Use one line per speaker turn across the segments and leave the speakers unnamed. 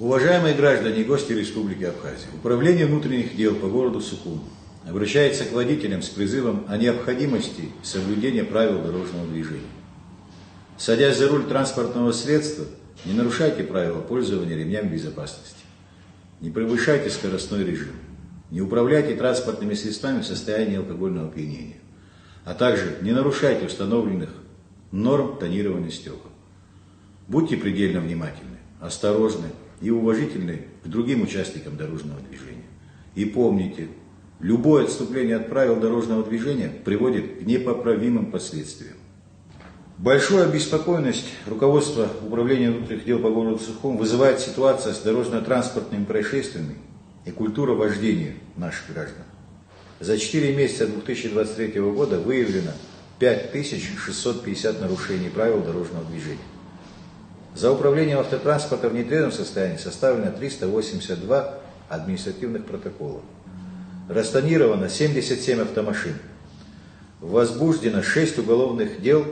Уважаемые граждане и гости Республики Абхазия, Управление внутренних дел по городу Сухум обращается к водителям с призывом о необходимости соблюдения правил дорожного движения. Садясь за руль транспортного средства, не нарушайте правила пользования ремнями безопасности, не превышайте скоростной режим, не управляйте транспортными средствами в состоянии алкогольного опьянения, а также не нарушайте установленных норм тонирования стекол. Будьте предельно внимательны, осторожны и уважительны к другим участникам дорожного движения. И помните, любое отступление от правил дорожного движения приводит к непоправимым последствиям. Большую обеспокоенность руководства Управления внутренних дел по городу Сухум вызывает ситуация с дорожно-транспортными происшествиями и культура вождения наших граждан. За 4 месяца 2023 года выявлено 5650 нарушений правил дорожного движения. За управлением автотранспортом в нетрезвом состоянии составлено 382 административных протокола. Растонировано 77 автомашин. Возбуждено 6 уголовных дел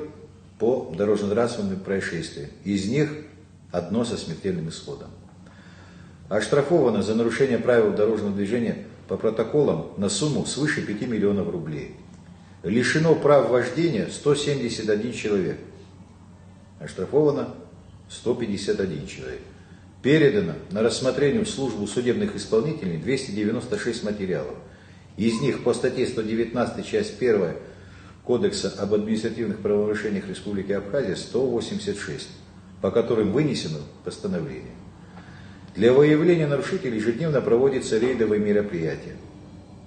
по дорожно-транспортным происшествиям. Из них одно со смертельным исходом. Оштрафовано за нарушение правил дорожного движения по протоколам на сумму свыше 5 миллионов рублей. Лишено прав вождения 171 человек. Оштрафовано 151 человек. Передано на рассмотрение в службу судебных исполнителей 296 материалов. Из них по статье 119, часть 1 Кодекса об административных правонарушениях Республики Абхазия 186, по которым вынесено постановление. Для выявления нарушителей ежедневно проводятся рейдовые мероприятия.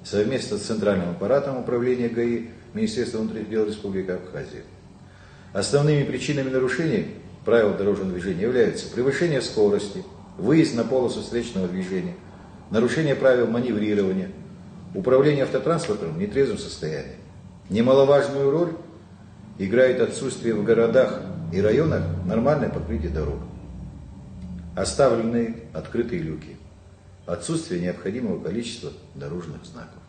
Совместно с Центральным аппаратом управления ГАИ Министерства внутренних дел Республики Абхазия. Основными причинами нарушений правил дорожного движения являются превышение скорости, выезд на полосу встречного движения, нарушение правил маневрирования, управление автотранспортом в нетрезвом состоянии. Немаловажную роль играет отсутствие в городах и районах нормальное покрытие дорог, оставленные открытые люки, отсутствие необходимого количества дорожных знаков.